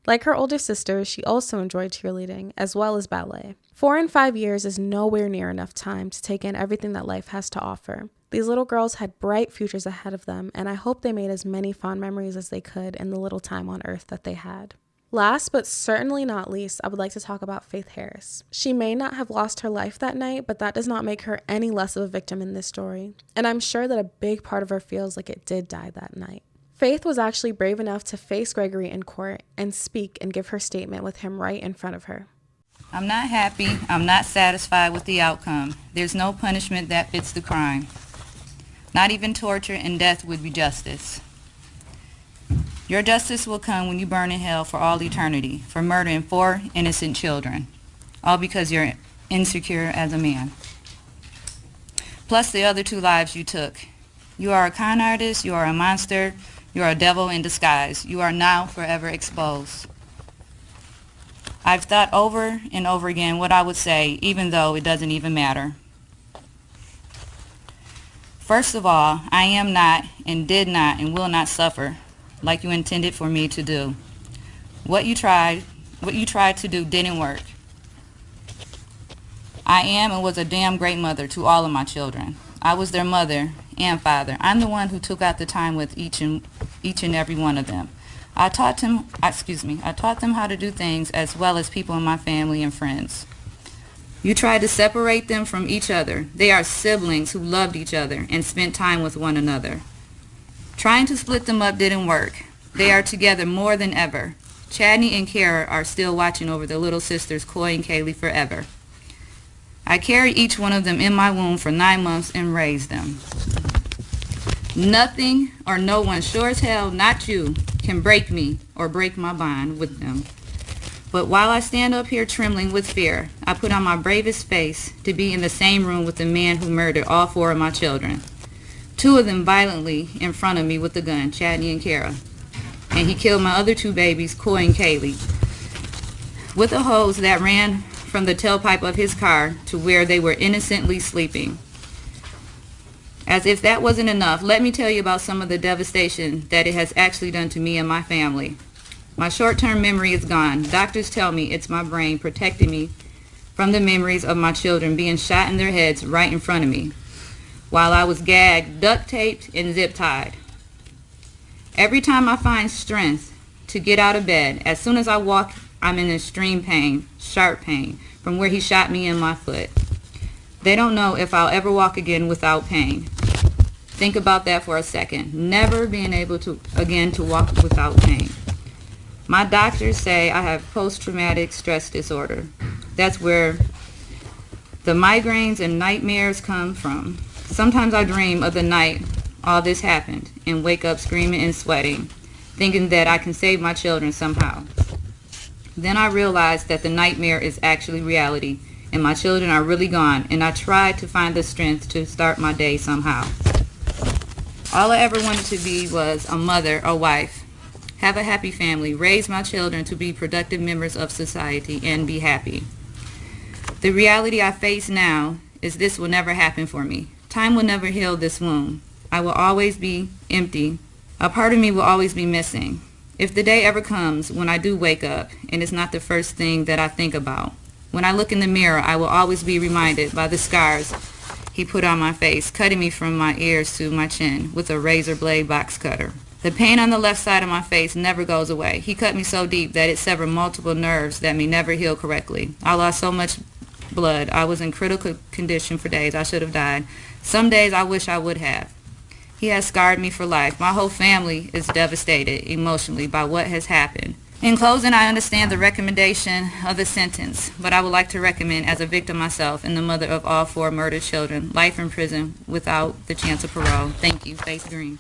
Like her older sisters, she also enjoyed cheerleading, as well as ballet. 4 and 5 years is nowhere near enough time to take in everything that life has to offer. These little girls had bright futures ahead of them, and I hope they made as many fond memories as they could in the little time on Earth that they had. Last but certainly not least, I would like to talk about Faith Harris. She may not have lost her life that night, but that does not make her any less of a victim in this story. And I'm sure that a big part of her feels like it did die that night. Faith was actually brave enough to face Gregory in court and speak and give her statement with him right in front of her. "I'm not happy. I'm not satisfied with the outcome. There's no punishment that fits the crime. Not even torture and death would be justice. Your justice will come when you burn in hell for all eternity for murdering 4 innocent children, all because you're insecure as a man. Plus the other 2 lives you took. You are a con artist. You are a monster. You are a devil in disguise. You are now forever exposed. I've thought over and over again what I would say, even though it doesn't even matter. First of all, I am not and did not and will not suffer like you intended for me to do. What you tried to do didn't work. I am and was a damn great mother to all of my children. I was their mother and father. I'm the one who took out the time with each and every one of them. I taught them how to do things as well as people in my family and friends. You tried to separate them from each other. They are siblings who loved each other and spent time with one another. Trying to split them up didn't work. They are together more than ever. Chadney and Kara are still watching over their little sisters, Coy and Kaylee, forever. I carried each one of them in my womb for 9 months and raised them. Nothing or no one, sure as hell not you, can break me or break my bond with them. But while I stand up here trembling with fear, I put on my bravest face to be in the same room with the man who murdered all 4 of my children. 2 of them violently in front of me with a gun, Chadney and Kara. And he killed my other 2 babies, Coy and Kaylee, with a hose that ran from the tailpipe of his car to where they were innocently sleeping. As if that wasn't enough, let me tell you about some of the devastation that it has actually done to me and my family. My short-term memory is gone. Doctors tell me it's my brain protecting me from the memories of my children being shot in their heads right in front of me, while I was gagged, duct-taped, and zip-tied. Every time I find strength to get out of bed, as soon as I walk, I'm in extreme pain, sharp pain, from where he shot me in my foot. They don't know if I'll ever walk again without pain. Think about that for a second. Never being able to again to walk without pain. My doctors say I have post-traumatic stress disorder. That's where the migraines and nightmares come from. Sometimes I dream of the night all this happened and wake up screaming and sweating, thinking that I can save my children somehow. Then I realize that the nightmare is actually reality and my children are really gone, and I try to find the strength to start my day somehow. All I ever wanted to be was a mother, a wife, have a happy family, raise my children to be productive members of society, and be happy. The reality I face now is this will never happen for me. Time will never heal this wound. I will always be empty. A part of me will always be missing. If the day ever comes when I do wake up and it's not the first thing that I think about, when I look in the mirror, I will always be reminded by the scars he put on my face, cutting me from my ears to my chin with a razor blade box cutter. The pain on the left side of my face never goes away. He cut me so deep that it severed multiple nerves that may never heal correctly. I lost so much blood. I was in critical condition for days. I should have died. Some days I wish I would have. He has scarred me for life. My whole family is devastated emotionally by what has happened. In closing, I understand the recommendation of the sentence, but I would like to recommend, as a victim myself and the mother of all 4 murdered children, life in prison without the chance of parole. Thank you. Faith Green.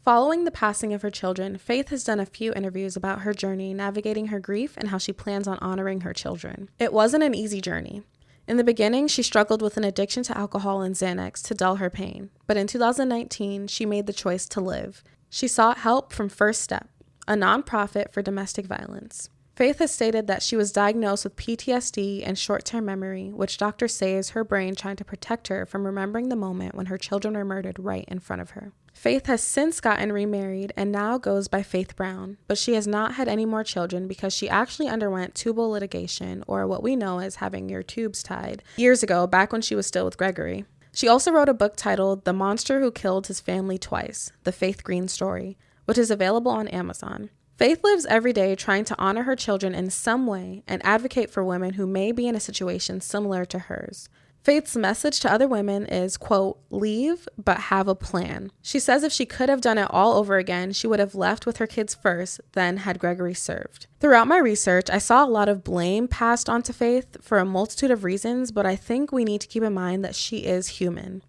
Following the passing of her children, Faith has done a few interviews about her journey navigating her grief and how she plans on honoring her children. It wasn't an easy journey. In the beginning, she struggled with an addiction to alcohol and Xanax to dull her pain, but in 2019, she made the choice to live. She sought help from First Step, a nonprofit for domestic violence. Faith has stated that she was diagnosed with PTSD and short-term memory, which doctors say is her brain trying to protect her from remembering the moment when her children were murdered right in front of her. Faith has since gotten remarried and now goes by Faith Brown, but she has not had any more children because she actually underwent tubal litigation, or what we know as having your tubes tied, years ago, back when she was still with Gregory. She also wrote a book titled The Monster Who Killed His Family Twice, The Faith Green Story, which is available on Amazon. Faith lives every day trying to honor her children in some way and advocate for women who may be in a situation similar to hers. Faith's message to other women is, quote, leave, but have a plan. She says if she could have done it all over again, she would have left with her kids first, then had Gregory served. Throughout my research, I saw a lot of blame passed onto Faith for a multitude of reasons, but I think we need to keep in mind that she is human.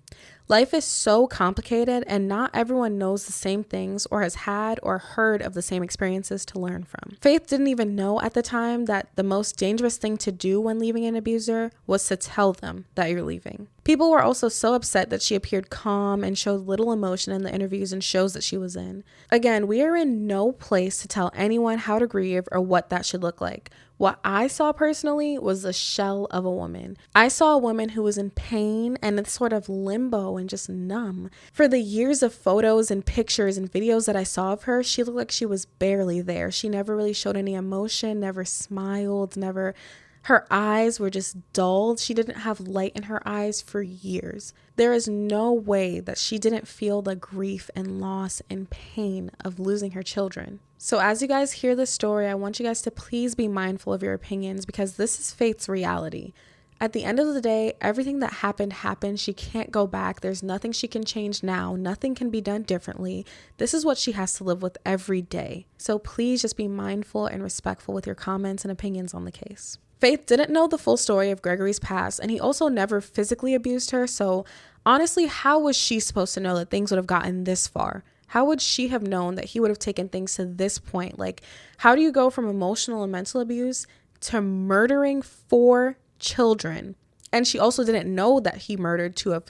Life is so complicated and not everyone knows the same things or has had or heard of the same experiences to learn from. Faith didn't even know at the time that the most dangerous thing to do when leaving an abuser was to tell them that you're leaving. People were also so upset that she appeared calm and showed little emotion in the interviews and shows that she was in. Again, we are in no place to tell anyone how to grieve or what that should look like. What I saw personally was a shell of a woman. I saw a woman who was in pain and in sort of limbo and just numb. For the years of photos and pictures and videos that I saw of her, she looked like she was barely there. She never really showed any emotion, never smiled, never... Her eyes were just dulled. She didn't have light in her eyes for years. There is no way that she didn't feel the grief and loss and pain of losing her children. So as you guys hear this story, I want you guys to please be mindful of your opinions because this is Faith's reality. At the end of the day, everything that happened. She can't go back. There's nothing she can change now. Nothing can be done differently. This is what she has to live with every day. So please just be mindful and respectful with your comments and opinions on the case. Faith didn't know the full story of Gregory's past, and he also never physically abused her, so honestly, how was she supposed to know that things would have gotten this far? How would she have known that he would have taken things to this point? Like, how do you go from emotional and mental abuse to murdering 4 children? And she also didn't know that he murdered 2 of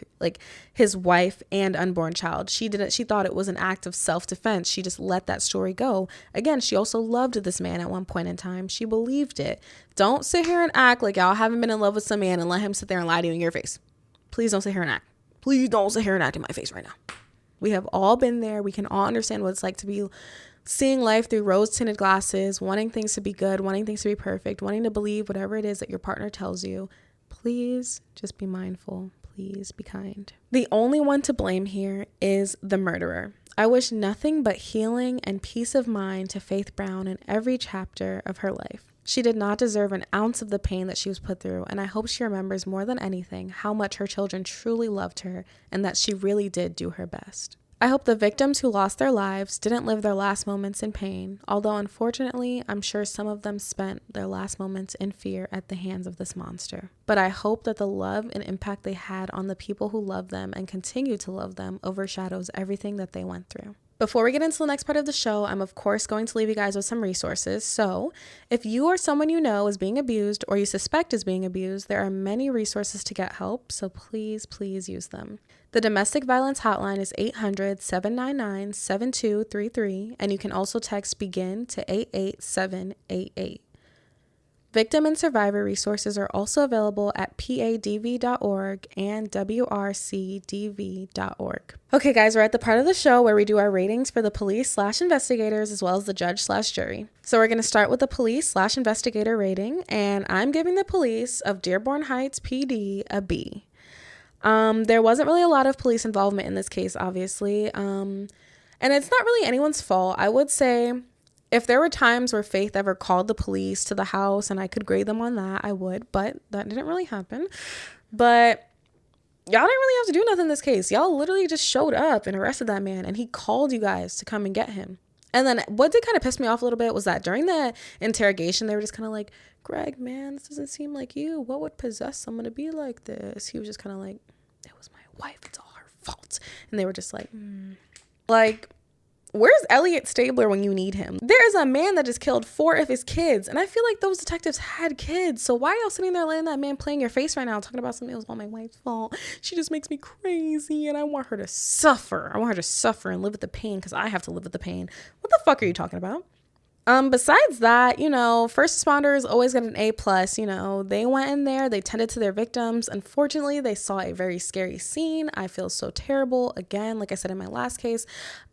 his wife and unborn child. She thought it was an act of self-defense. She just let that story go. Again, she also loved this man at one point in time. She believed it. Don't sit here and act like y'all haven't been in love with some man and let him sit there and lie to you in your face. Please don't sit here and act. Please don't sit here and act in my face right now. We have all been there. We can all understand what it's like to be seeing life through rose-tinted glasses, wanting things to be good, wanting things to be perfect, wanting to believe whatever it is that your partner tells you. Please just be mindful. Please be kind. The only one to blame here is the murderer. I wish nothing but healing and peace of mind to Faith Brown in every chapter of her life. She did not deserve an ounce of the pain that she was put through, and I hope she remembers more than anything how much her children truly loved her and that she really did do her best. I hope the victims who lost their lives didn't live their last moments in pain, although unfortunately, I'm sure some of them spent their last moments in fear at the hands of this monster. But I hope that the love and impact they had on the people who love them and continue to love them overshadows everything that they went through. Before we get into the next part of the show, I'm of course going to leave you guys with some resources. So if you or someone you know is being abused or you suspect is being abused, there are many resources to get help. So please use them. The domestic violence hotline is 800-799-7233, and you can also text BEGIN to 88788. Victim and survivor resources are also available at padv.org and wrcdv.org. Okay, guys, we're at the part of the show where we do our ratings for the police/investigators as well as the judge/jury. So we're going to start with the police/investigator rating, and I'm giving the police of Dearborn Heights PD a B. There wasn't really a lot of police involvement in this case, obviously, and it's not really anyone's fault. I would say if there were times where Faith ever called the police to the house and I could grade them on that, I would, but that didn't really happen. But y'all didn't really have to do nothing in this case. Y'all literally just showed up and arrested that man, and he called you guys to come and get him. And then what did kind of piss me off a little bit was that during the interrogation, they were just kind of like, Greg, man, this doesn't seem like you. What would possess someone to be like this? He was just kind of like, it was my wife. It's all her fault. And they were just like, Like, where's Elliot Stabler when you need him? There's a man that just killed 4 of his kids. And I feel like those detectives had kids. So why are y'all sitting there letting that man play in your face right now talking about something that was all my wife's fault? She just makes me crazy and I want her to suffer. I want her to suffer and live with the pain because I have to live with the pain. What the fuck are you talking about? Besides that, first responders always get an A+. They went in there, they tended to their victims. Unfortunately, they saw a very scary scene. I feel so terrible. Again, like I said in my last case,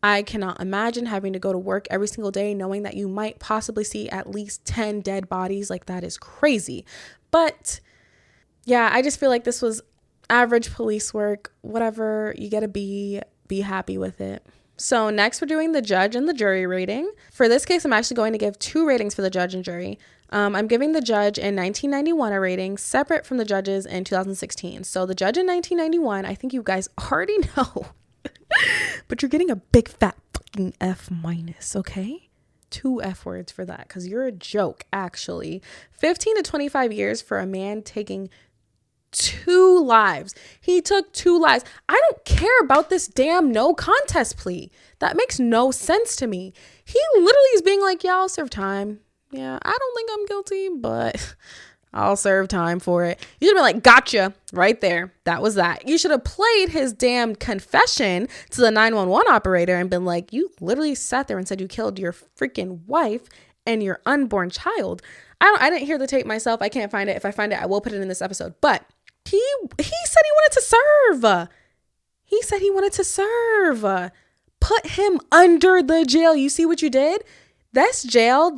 I cannot imagine having to go to work every single day knowing that you might possibly see at least 10 dead bodies. Like, that is crazy. But yeah, I just feel like this was average police work. Whatever, you get a B, be happy with it. So next we're doing the judge and the jury rating. For this case, I'm actually going to give 2 ratings for the judge and jury. I'm giving the judge in 1991 a rating separate from the judges in 2016. So the judge in 1991, I think you guys already know, but you're getting a big fat fucking F-, okay? 2 F words for that because you're a joke, actually. 15 to 25 years for a man taking 2 lives. He took 2 lives. I don't care about this damn no contest plea. That makes no sense to me. He literally is being like, yeah, I'll serve time. Yeah, I don't think I'm guilty, but I'll serve time for it. You should have been like, gotcha, right there. That was that. You should have played his damn confession to the 911 operator and been like, you literally sat there and said you killed your freaking wife and your unborn child. I didn't hear the tape myself. I can't find it. If I find it, I will put it in this episode. But he said he wanted to serve. He said he wanted to serve. Put him under the jail. You see what you did? That's jail.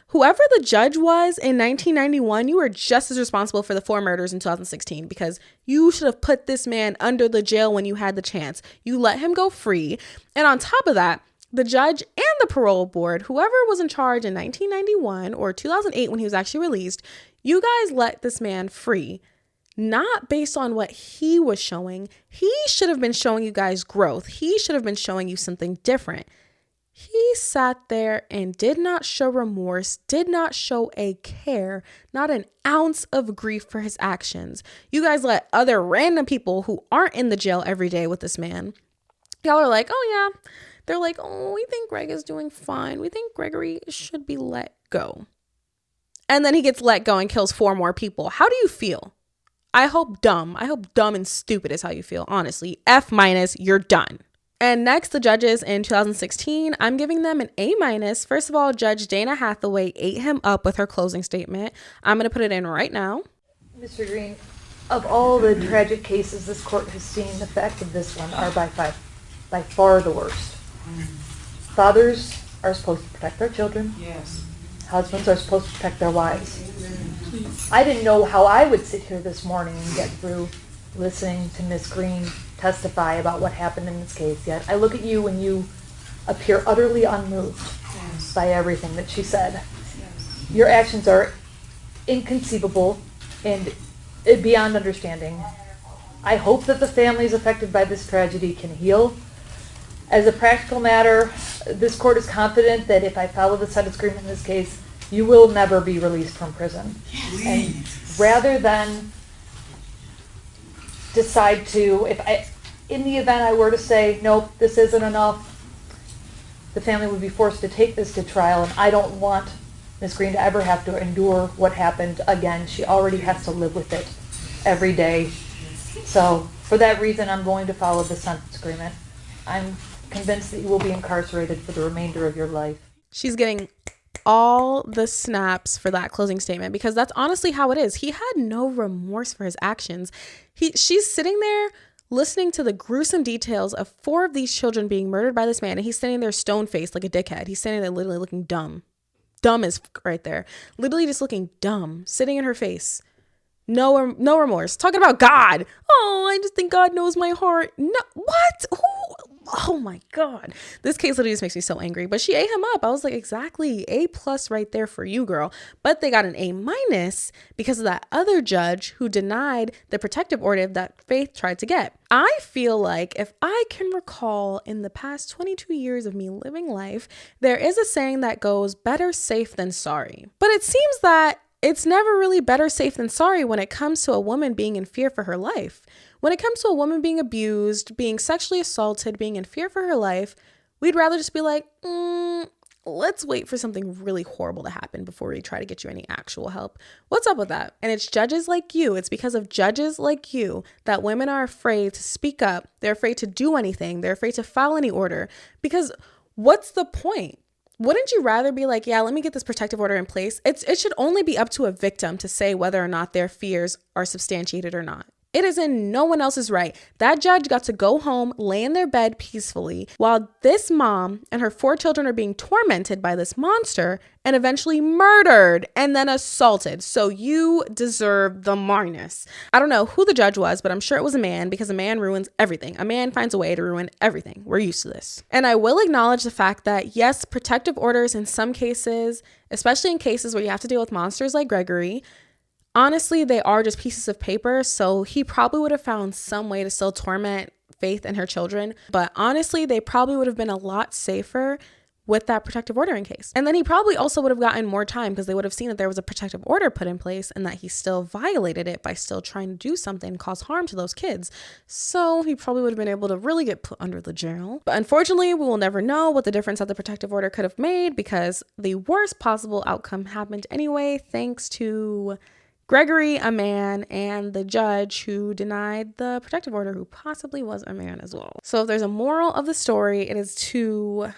Whoever the judge was in 1991, you were just as responsible for the 4 murders in 2016 because you should have put this man under the jail when you had the chance. You let him go free. And on top of that, the judge and the parole board, whoever was in charge in 1991 or 2008 when he was actually released, you guys let this man free. Not based on what he was showing. He should have been showing you guys growth. He should have been showing you something different. He sat there and did not show remorse, did not show a care, not an ounce of grief for his actions. You guys let other random people who aren't in the jail every day with this man. Y'all are like, oh yeah. They're like, oh, we think Greg is doing fine. We think Gregory should be let go. And then he gets let go and kills 4 more people. How do you feel? I hope dumb and stupid is how you feel. Honestly, F-, you're done. And next, the judges in 2016, I'm giving them an A-. First of all, Judge Dana Hathaway ate him up with her closing statement. I'm going to put it in right now. Mr. Green, of all the tragic cases this court has seen, the facts of this one are by far the worst. Fathers are supposed to protect their children. Yes. Husbands are supposed to protect their wives. I didn't know how I would sit here this morning and get through listening to Ms. Green testify about what happened in this case, yet I look at you and you appear utterly unmoved by everything that she said. Yes. Your actions are inconceivable and beyond understanding. I hope that the families affected by this tragedy can heal. As a practical matter, this court is confident that if I follow the sentence agreement in this case, you will never be released from prison. And rather than decide to, in the event I were to say, nope, this isn't enough, the family would be forced to take this to trial, and I don't want Ms. Green to ever have to endure what happened again. She already has to live with it every day. So for that reason, I'm going to follow the sentence agreement. I'm convinced that you will be incarcerated for the remainder of your life. She's getting all the snaps for that closing statement, because that's honestly how it is. He had no remorse for his actions. She's sitting there listening to the gruesome details of 4 of these children being murdered by this man, and he's standing there stone-faced like a dickhead. He's standing there literally looking dumb. Dumb as right there. Literally just looking dumb, sitting in her face. No remorse. Talking about God. Oh, I just think God knows my heart. No, what? Who? Oh my God. This case literally just makes me so angry. But she ate him up. I was like, exactly. A+ right there for you, girl. But they got an A- because of that other judge who denied the protective order that Faith tried to get. I feel like, if I can recall, in the past 22 years of me living life, there is a saying that goes, better safe than sorry. But it seems that it's never really better safe than sorry when it comes to a woman being in fear for her life. When it comes to a woman being abused, being sexually assaulted, being in fear for her life, we'd rather just be like, let's wait for something really horrible to happen before we try to get you any actual help. What's up with that? And it's judges like you. It's because of judges like you that women are afraid to speak up. They're afraid to do anything. They're afraid to file any order. Because what's the point? Wouldn't you rather be like, yeah, let me get this protective order in place? It should only be up to a victim to say whether or not their fears are substantiated or not. It is in no one else's right. That judge got to go home, lay in their bed peacefully, while this mom and her 4 children are being tormented by this monster and eventually murdered and then assaulted. So you deserve the minus. I don't know who the judge was, but I'm sure it was a man, because a man ruins everything. A man finds a way to ruin everything. We're used to this. And I will acknowledge the fact that, yes, protective orders in some cases, especially in cases where you have to deal with monsters like Gregory, honestly, they are just pieces of paper, so he probably would have found some way to still torment Faith and her children. But honestly, they probably would have been a lot safer with that protective order in case. And then he probably also would have gotten more time, because they would have seen that there was a protective order put in place and that he still violated it by still trying to do something and cause harm to those kids. So he probably would have been able to really get put under the jail. But unfortunately, we will never know what the difference that the protective order could have made, because the worst possible outcome happened anyway, thanks to Gregory, a man, and the judge who denied the protective order, who possibly was a man as well. So if there's a moral of the story, it is to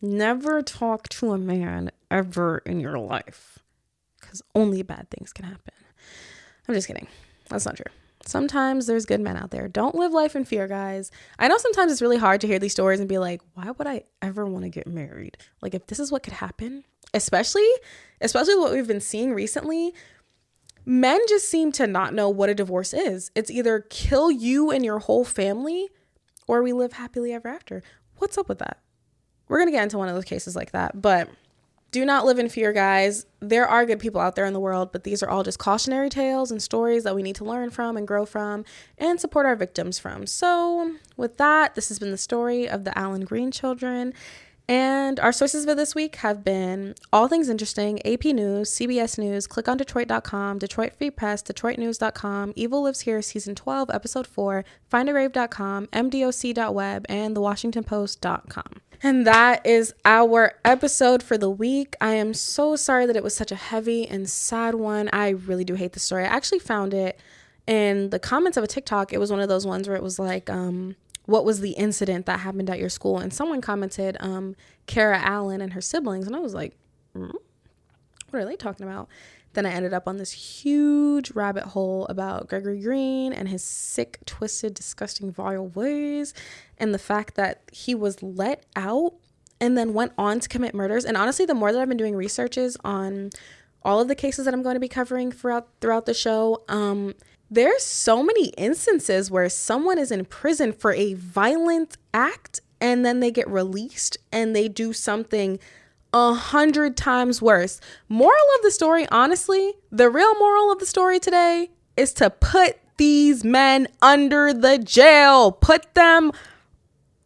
never talk to a man ever in your life, because only bad things can happen. I'm just kidding. That's not true. Sometimes there's good men out there. Don't live life in fear, guys. I know sometimes it's really hard to hear these stories and be like, why would I ever want to get married? Like, if this is what could happen, especially what we've been seeing recently, men just seem to not know what a divorce is. It's either kill you and your whole family, or we live happily ever after. What's up with that? We're going to get into one of those cases like that, but do not live in fear, guys. There are good people out there in the world, but these are all just cautionary tales and stories that we need to learn from and grow from and support our victims from. So with that, this has been the story of the Allen Green children. And our sources for this week have been All Things Interesting, AP News, CBS News, clickondetroit.com, Detroit Free Press, DetroitNews.com, Evil Lives Here, Season 12, Episode 4, findagrave.com, mdoc.web, and thewashingtonpost.com. And that is our episode for the week. I am so sorry that it was such a heavy and sad one. I really do hate the story. I actually found it in the comments of a TikTok. It was one of those ones where it was like, what was the incident that happened at your school? And someone commented, Kara Allen and her siblings. And I was like, what are they talking about? Then I ended up on this huge rabbit hole about Gregory Green and his sick, twisted, disgusting, vile ways. And the fact that he was let out and then went on to commit murders. And honestly, the more that I've been doing researches on all of the cases that I'm going to be covering throughout the show, there's so many instances where someone is in prison for a violent act and then they get released and they do something 100 times worse. Moral of the story, honestly, the real moral of the story today is to put these men under the jail. Put them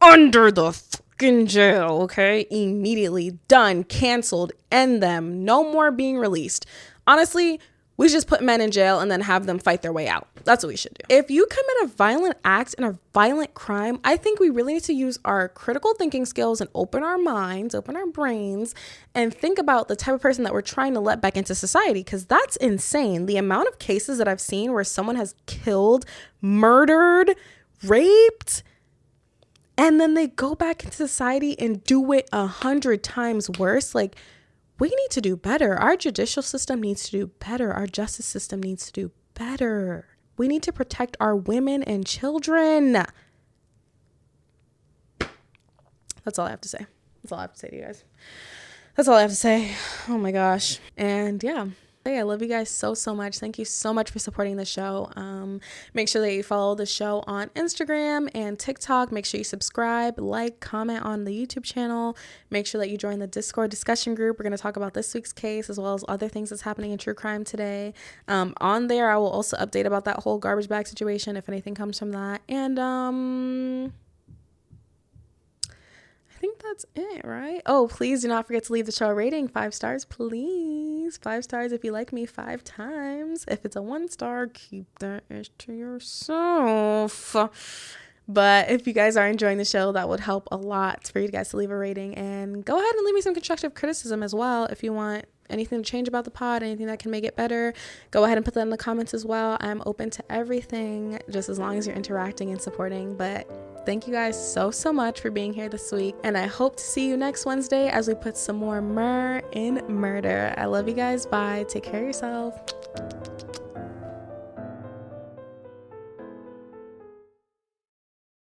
under the fucking jail, okay? Immediately. Done. Canceled. End them. No more being released. Honestly, we should just put men in jail and then have them fight their way out. That's what we should do. If you commit a violent act and a violent crime, I think we really need to use our critical thinking skills and open our minds, open our brains, and think about the type of person that we're trying to let back into society, because that's insane. The amount of cases that I've seen where someone has killed, murdered, raped, and then they go back into society and do it 100 times worse. Like, we need to do better. Our judicial system needs to do better. Our justice system needs to do better. We need to protect our women and children. That's all I have to say. That's all I have to say to you guys. That's all I have to say. Oh my gosh. And yeah. Hey, I love you guys so much. Thank you so much for supporting the show. Make sure that you follow the show on Instagram and TikTok. Make sure you subscribe, like, comment on the YouTube channel. Make sure that you join the Discord discussion group. We're going to talk about this week's case as well as other things that's happening in true crime today. On there, I will also update about that whole garbage bag situation if anything comes from that. And I think that's it, right? Oh, please do not forget to leave the show a rating. 5 stars, please. 5 stars if you like me 5 times. If it's a 1 star, keep that ish to yourself. But if you guys are enjoying the show, that would help a lot for you guys to leave a rating. And go ahead and leave me some constructive criticism as well. If you want anything to change about the pod, anything that can make it better, go ahead and put that in the comments as well. I'm open to everything, just as long as you're interacting and supporting. But thank you guys so much for being here this week. And I hope to see you next Wednesday as we put some more Mer in Murder. I love you guys. Bye. Take care of yourself.